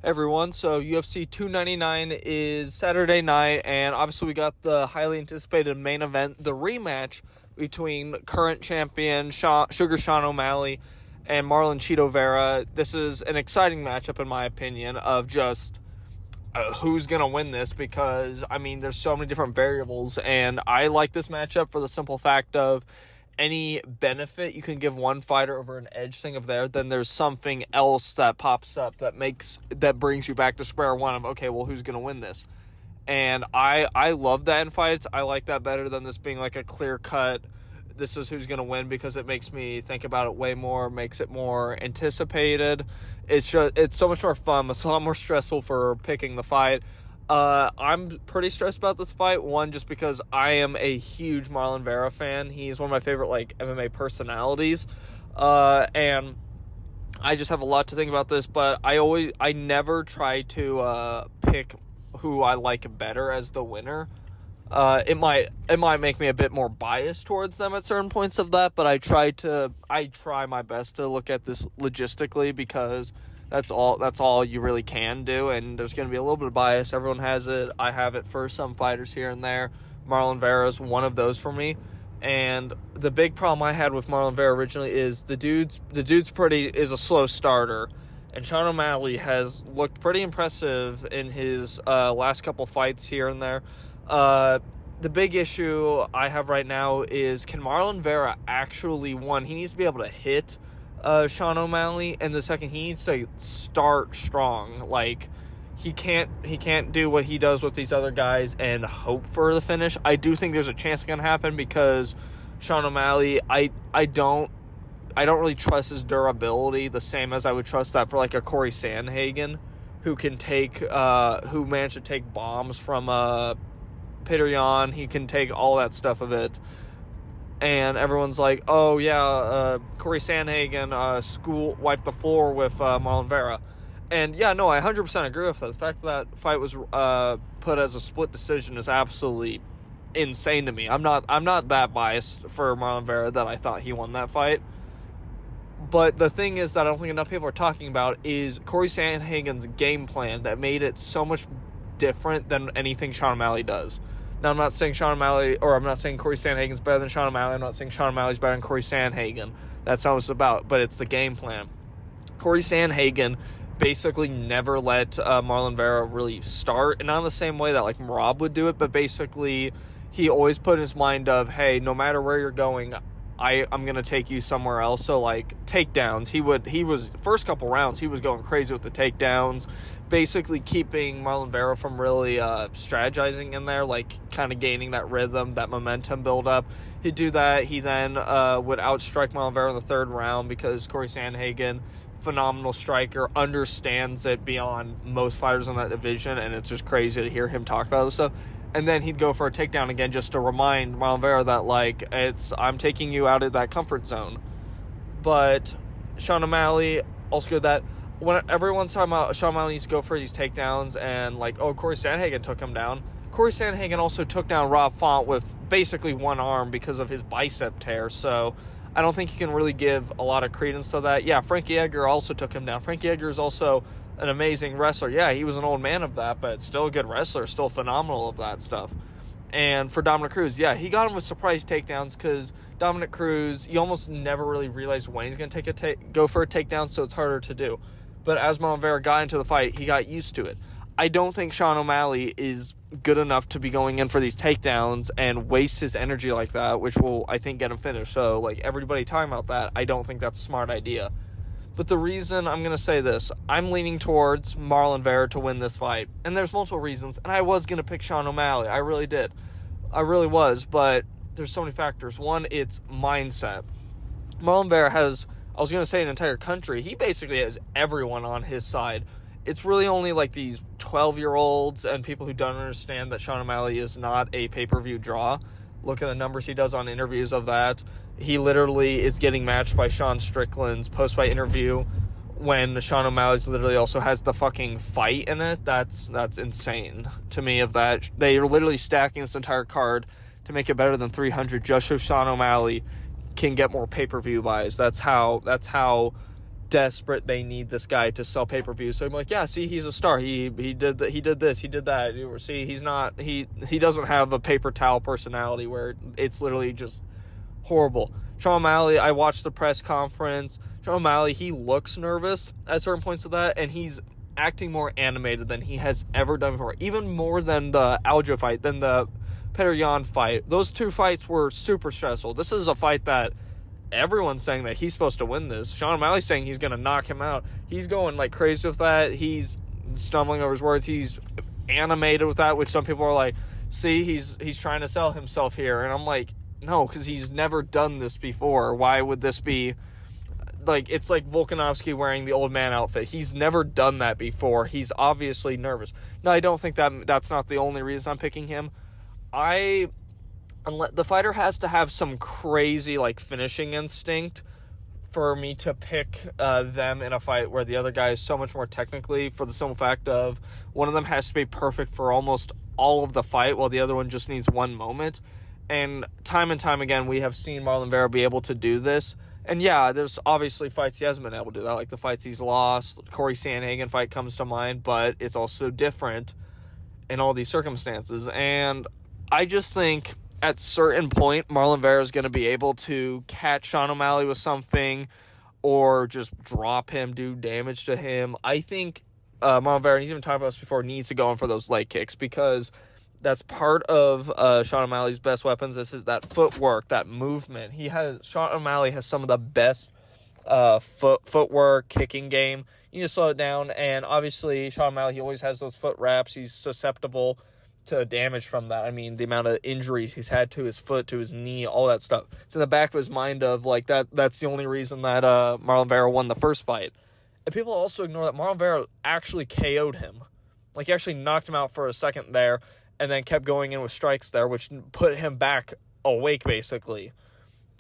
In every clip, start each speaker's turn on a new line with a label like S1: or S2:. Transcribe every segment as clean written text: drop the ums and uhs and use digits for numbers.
S1: Everyone, so UFC 299 is Saturday night, and obviously we got the highly anticipated main event, the rematch between current champion Sugar Sean O'Malley and Marlon Chito Vera. This is an exciting matchup in my opinion of just who's going to win this, because, I mean, there's so many different variables, and I like this matchup for the simple fact of any benefit you can give one fighter over an edge thing of there, then there's something else that pops up that brings you back to square one of, okay, well, who's going to win this? And I love that in fights. I like that better than this being like a clear cut, this is who's going to win, because it makes me think about it way more, makes it more anticipated. It's so much more fun. It's a lot more stressful for picking the fight. I'm pretty stressed about this fight. One, just because I am a huge Marlon Vera fan. He's one of my favorite MMA personalities, and I just have a lot to think about this. But I never try to pick who I like better as the winner. It might make me a bit more biased towards them at certain points of that, but I try my best to look at this logistically, because that's all you really can do, and there's going to be a little bit of bias. Everyone has it. I have it for some fighters here and there. Marlon Vera is one of those for me. And the big problem I had with Marlon Vera originally is the dude's is a slow starter. And Sean O'Malley has looked pretty impressive in his last couple fights here and there. The big issue I have right now is, can Marlon Vera actually win? He needs to be able to hit Sean O'Malley, and the second, he needs to start strong. Like, he can't do what he does with these other guys and hope for the finish. I do think there's a chance it's gonna happen, because Sean O'Malley, I don't really trust his durability the same as I would trust that for like a Corey Sandhagen, who managed to take bombs from Peter Yan. He can take all that stuff of it. And everyone's like, oh yeah, Corey Sandhagen wiped the floor with Marlon Vera. And yeah, no, I 100% agree with that. The fact that fight was put as a split decision is absolutely insane to me. I'm not that biased for Marlon Vera that I thought he won that fight. But the thing is that I don't think enough people are talking about is Corey Sandhagen's game plan that made it so much different than anything Sean O'Malley does. Now, I'm not saying Corey Sandhagen's better than Sean O'Malley. I'm not saying Sean O'Malley's better than Corey Sandhagen. That's not what it's about, but it's the game plan. Corey Sandhagen basically never let Marlon Vera really start, and not in the same way that like Rob would do it, but basically he always put in his mind of, hey, no matter where you're going, I'm going to take you somewhere else. So, like, takedowns, first couple rounds, he was going crazy with the takedowns, basically keeping Marlon Vera from really strategizing in there, like, kind of gaining that rhythm, that momentum build up. He'd do that. He then would outstrike Marlon Vera in the third round, because Corey Sandhagen, phenomenal striker, understands it beyond most fighters in that division, and it's just crazy to hear him talk about this stuff. And then he'd go for a takedown again, just to remind Marlon Vera that, like, I'm taking you out of that comfort zone. But Sean O'Malley also good that when everyone's talking about Sean O'Malley needs to go for these takedowns, and like, oh, Corey Sandhagen took him down. Corey Sandhagen also took down Rob Font with basically one arm because of his bicep tear. So I don't think you can really give a lot of credence to that. Yeah, Frankie Edgar also took him down. Frankie Edgar is also an amazing wrestler. Yeah, he was an old man of that, but still a good wrestler, still phenomenal of that stuff. And for Dominic Cruz, yeah, he got him with surprise takedowns, because Dominic Cruz, you almost never really realize when he's going to go for a takedown, so it's harder to do. But as Marlon Vera got into the fight, he got used to it. I don't think Sean O'Malley is good enough to be going in for these takedowns and waste his energy like that, which will, I think, get him finished. So, like, everybody talking about that, I don't think that's a smart idea. But the reason I'm going to say this, I'm leaning towards Marlon Vera to win this fight. And there's multiple reasons. And I was going to pick Sean O'Malley. I really did. I really was. But there's so many factors. One, it's mindset. Marlon Vera has, I was going to say, an entire country. He basically has everyone on his side. It's really only like these 12-year-olds and people who don't understand that Sean O'Malley is not a pay-per-view draw. Look at the numbers he does on interviews of that. He literally is getting matched by Sean Strickland's post-fight interview, when Sean O'Malley's literally also has the fucking fight in it. That's insane to me of that. They are literally stacking this entire card to make it better than 300 just so Sean O'Malley can get more pay-per-view buys. That's how desperate they need this guy to sell pay-per-view. So I'm like, yeah, see, he's a star. He did this, he did that. See, he's not, he doesn't have a paper towel personality where it's literally just horrible. Sean O'Malley, I watched the press conference. Sean O'Malley, he looks nervous at certain points of that, and he's acting more animated than he has ever done before. Even more than the Aljo fight, than the Petr Yan fight. Those two fights were super stressful. This is a fight that everyone's saying that he's supposed to win this. Sean O'Malley's saying he's going to knock him out. He's going like crazy with that. He's stumbling over his words. He's animated with that, which some people are like, see, he's trying to sell himself here. And I'm like, no, because he's never done this before. Why would this be like, it's like Volkanovski wearing the old man outfit. He's never done that before. He's obviously nervous. No, I don't think that's not the only reason I'm picking him. The fighter has to have some crazy like finishing instinct for me to pick them in a fight where the other guy is so much more technically, for the simple fact of one of them has to be perfect for almost all of the fight while the other one just needs one moment. And time again, we have seen Marlon Vera be able to do this. And yeah, there's obviously fights he hasn't been able to do that, like the fights he's lost. Corey Sandhagen fight comes to mind, but it's also different in all these circumstances. And I just think at certain point, Marlon Vera is going to be able to catch Sean O'Malley with something or just drop him, do damage to him. I think Marlon Vera, and he's even talked about this before, needs to go in for those leg kicks because that's part of Sean O'Malley's best weapons. This is that footwork, that movement. Sean O'Malley has some of the best footwork, kicking game. You need to slow it down, and obviously Sean O'Malley, he always has those foot wraps. He's susceptible to damage from that. I mean, the amount of injuries he's had to his foot, to his knee, all that stuff. It's in the back of his mind of, like, that's the only reason that Marlon Vera won the first fight. And people also ignore that Marlon Vera actually KO'd him. Like, he actually knocked him out for a second there, and then kept going in with strikes there, which put him back awake, basically.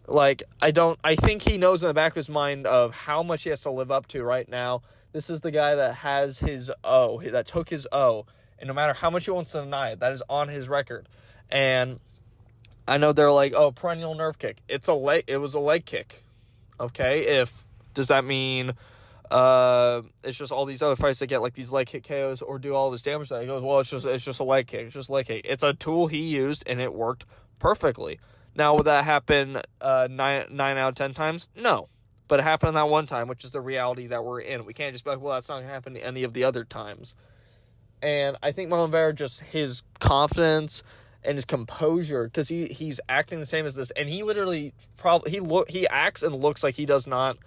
S1: Like, I think he knows in the back of his mind of how much he has to live up to right now. This is the guy that has his O, that took his O, and no matter how much he wants to deny it, that is on his record. And I know they're like, oh, perennial nerve kick. It was a leg kick. Okay, does that mean it's just all these other fights that get like these leg kick KOs or do all this damage? That he goes, well, it's just a leg kick. It's just a leg kick. It's a tool he used and it worked perfectly. Now, would that happen 9 out of 10 times? No, but it happened that one time, which is the reality that we're in. We can't just be like, well, that's not going to happen any of the other times. And I think Marlon Vera, just his confidence and his composure, because he's acting the same as this, and he literally he acts and looks like he does not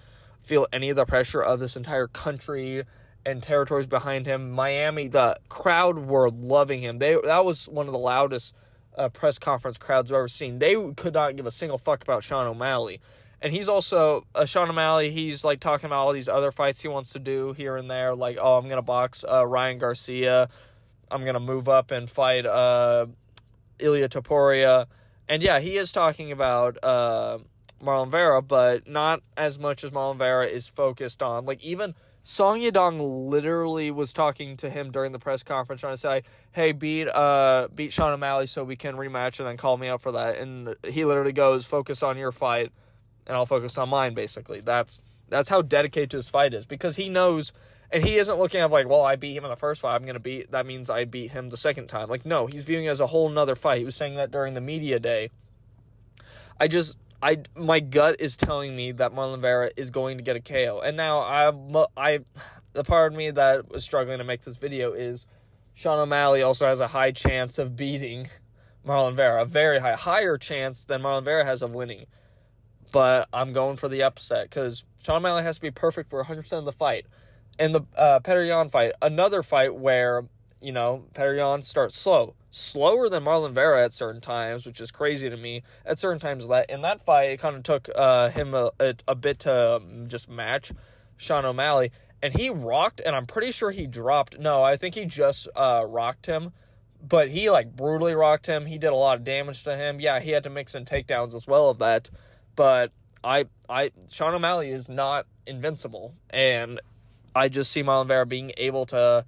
S1: feel any of the pressure of this entire country and territories behind him. Miami, the crowd were loving him. That was one of the loudest press conference crowds I've ever seen. They could not give a single fuck about Sean O'Malley. And he's also, Sean O'Malley, he's like talking about all these other fights he wants to do here and there. Like, oh, I'm going to box Ryan Garcia. I'm going to move up and fight Ilia Topuria. And yeah, he is talking about Marlon Vera, but not as much as Marlon Vera is focused on. Like, even Song Yadong literally was talking to him during the press conference, trying to say, hey, beat Sean O'Malley so we can rematch and then call me up for that. And he literally goes, focus on your fight, and I'll focus on mine, basically. That's how dedicated to his fight is, because he knows, and he isn't looking at like, well, I beat him in the first fight, that means I beat him the second time. Like, no, he's viewing it as a whole nother fight. He was saying that during the media day. My gut is telling me that Marlon Vera is going to get a KO. And now the part of me that was struggling to make this video is Sean O'Malley also has a high chance of beating Marlon Vera, a very higher chance than Marlon Vera has of winning. But I'm going for the upset because Sean O'Malley has to be perfect for 100% of the fight. And the Petr Yan fight, another fight where, Petr Yan starts slower than Marlon Vera at certain times, which is crazy to me. At certain times, in that fight, it kind of took him a bit to just match Sean O'Malley. And he rocked, and I'm pretty sure he dropped. No, I think he just rocked him. But he, brutally rocked him. He did a lot of damage to him. Yeah, he had to mix in takedowns as well of that. But Sean O'Malley is not invincible. And I just see Marlon Vera being able to...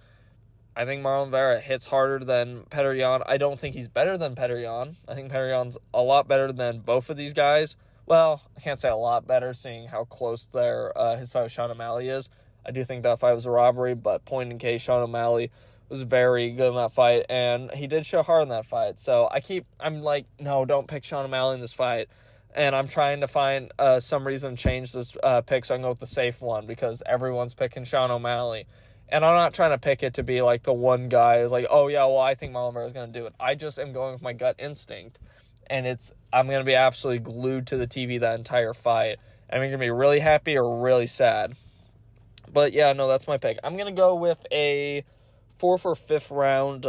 S1: I think Marlon Vera hits harder than Petr Yan. I don't think he's better than Petr Yan. I think Petr Yan's a lot better than both of these guys. well, I can't say a lot better, seeing how close his fight with Sean O'Malley is. I do think that fight was a robbery, but point in case, Sean O'Malley was very good in that fight, and he did show heart in that fight. So I'm like, no, don't pick Sean O'Malley in this fight. And I'm trying to find some reason to change this pick so I can go with the safe one, because everyone's picking Sean O'Malley. And I'm not trying to pick it to be like the one guy who's like, oh yeah, well, I think Marlon Vera is going to do it. I just am going with my gut instinct. And I'm going to be absolutely glued to the TV that entire fight. I'm going to be really happy or really sad. But yeah, no, that's my pick. I'm going to go with a 4th or 5th round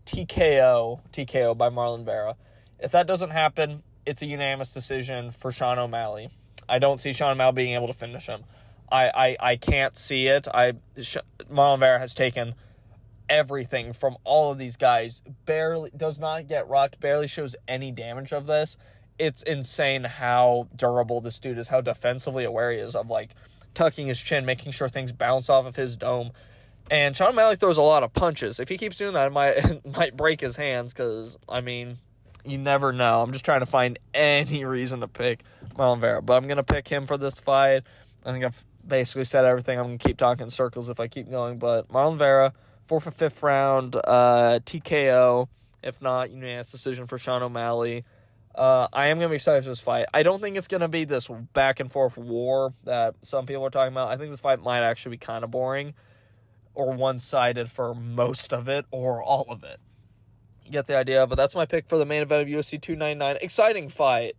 S1: TKO by Marlon Vera. If that doesn't happen, it's a unanimous decision for Sean O'Malley. I don't see Sean O'Malley being able to finish him. I can't see it. Marlon Vera has taken everything from all of these guys. Barely does not get rocked. Barely shows any damage of this. It's insane how durable this dude is. How defensively aware he is of like tucking his chin, making sure things bounce off of his dome. And Sean O'Malley throws a lot of punches. If he keeps doing that, it might break his hands. Because you never know. I'm just trying to find any reason to pick Marlon Vera, but I'm gonna pick him for this fight. I think I've basically said everything. I'm going to keep talking in circles if I keep going. But Marlon Vera, 4th or 5th round, TKO. If not, unanimous decision for Sean O'Malley. I am going to be excited for this fight. I don't think it's going to be this back-and-forth war that some people are talking about. I think this fight might actually be kind of boring or one-sided for most of it or all of it. You get the idea, but that's my pick for the main event of UFC 299. Exciting fight.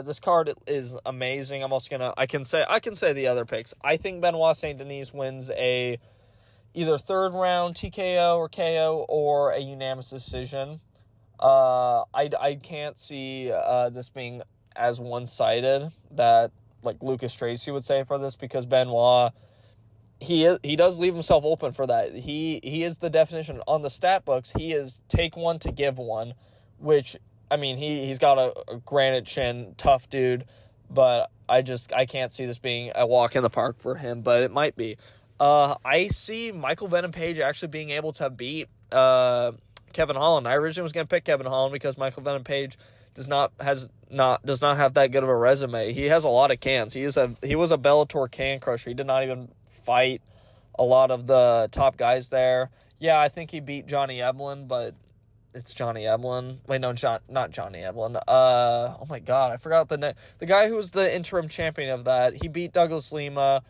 S1: This card is amazing. I'm also I can say the other picks. I think Benoit Saint Denis wins either 3rd round TKO or KO or a unanimous decision. I can't see this being as one-sided that like Lucas Tracy would say for this, because Benoit, he does leave himself open for that. He is the definition on the stat books. He is take one to give one, which, I mean, he's got a granite chin, tough dude, but I can't see this being a walk in the park for him, but it might be. I see Michael Venom Page actually being able to beat Kevin Holland. I originally was going to pick Kevin Holland because Michael Venom Page does not have that good of a resume. He has a lot of cans. He was a Bellator can crusher. He did not even fight a lot of the top guys there. Yeah, I think he beat Johnny Eblen, but it's Johnny Eblen. Wait, no, not Johnny Eblen. Oh my God, I forgot the name. The guy who was the interim champion of that. He beat Douglas Lima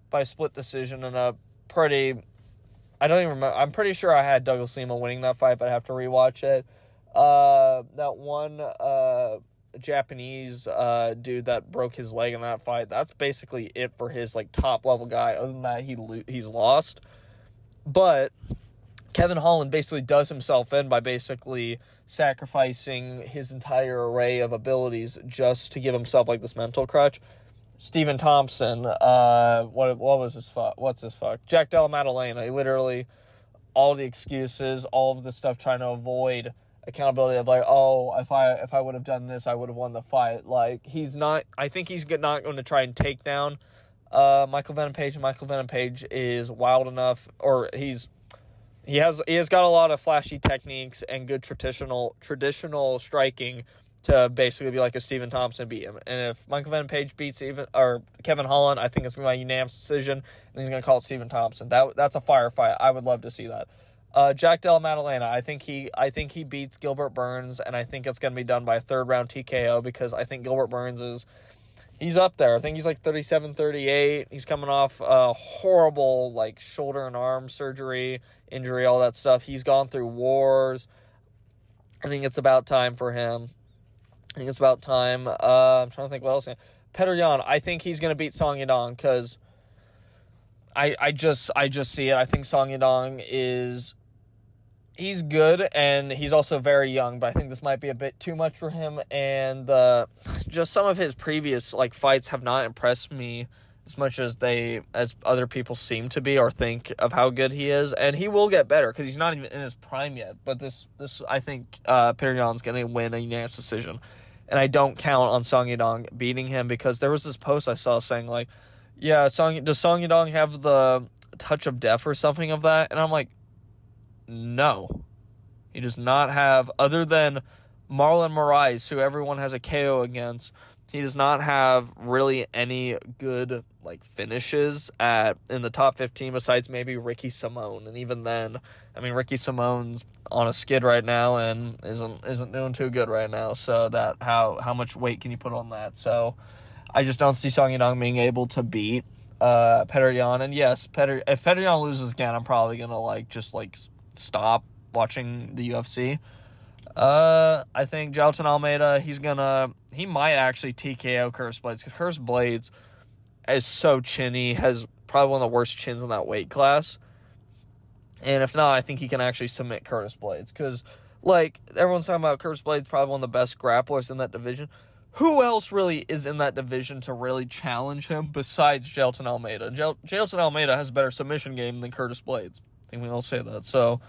S1: by split decision in a pretty. I don't even remember. I'm pretty sure I had Douglas Lima winning that fight, but I have to rewatch it. That one Japanese dude that broke his leg in that fight. That's basically it for his like top level guy. Other than that, he's lost. But Kevin Holland basically does himself in by basically sacrificing his entire array of abilities just to give himself like this mental crutch. Stephen Thompson, what was his fuck? What's his fuck? Jack Della Maddalena. He literally, all the excuses, all of the stuff trying to avoid accountability of like, oh, if I would have done this, I would have won the fight. Like, I think he's not going to try and take down Michael Venom Page. And Michael Venom Page is wild enough, or he has got a lot of flashy techniques and good traditional striking to basically be like a Stephen Thompson beat him. And if Michael Venom Page beats Kevin Holland, I think it's going to be my unanimous decision, and he's going to call it Stephen Thompson. That's a fire fight. I would love to see that. Jack Della Maddalena, I think he beats Gilbert Burns, and I think it's going to be done by a 3rd round TKO, because I think Gilbert Burns he's up there. I think he's like 37-38. He's coming off a horrible like shoulder and arm surgery, injury, all that stuff. He's gone through wars. I think it's about time for him. I'm trying to think what else. Petr Yan, I think he's going to beat Song Yadong, because I just see it. I think Song Yadong he's good, and he's also very young, but I think this might be a bit too much for him, and just some of his previous like fights have not impressed me as much as other people seem to be or think of how good he is, and he will get better because he's not even in his prime yet. But this I think Petr Yan's going to win a unanimous decision, and I don't count on Song Yadong beating him, because there was this post I saw saying like, yeah, does Song Yadong have the touch of death or something of that? And I'm like, no, he does not have, other than Marlon Moraes, who everyone has a KO against. He does not have really any good finishes in the top 15 besides maybe Ricky Simone, and even then, I mean, Ricky Simone's on a skid right now and isn't doing too good right now. So that how much weight can you put on that? So I just don't see Song Yadong being able to beat Petr Yan. And yes, if Petr Yan loses again, I'm probably gonna just stop watching the UFC. I think Jailton Almeida, he might actually TKO Curtis Blades, because Curtis Blades is so chinny, has probably one of the worst chins in that weight class. And if not, I think he can actually submit Curtis Blades, because, everyone's talking about Curtis Blades, probably one of the best grapplers in that division. Who else really is in that division to really challenge him besides Jailton Almeida? Jailton Almeida has a better submission game than Curtis Blades. I think we all say that, so...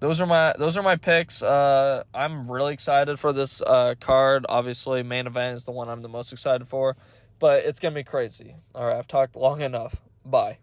S1: Those are my picks. I'm really excited for this card. Obviously, main event is the one I'm the most excited for, but it's going to be crazy. All right, I've talked long enough. Bye.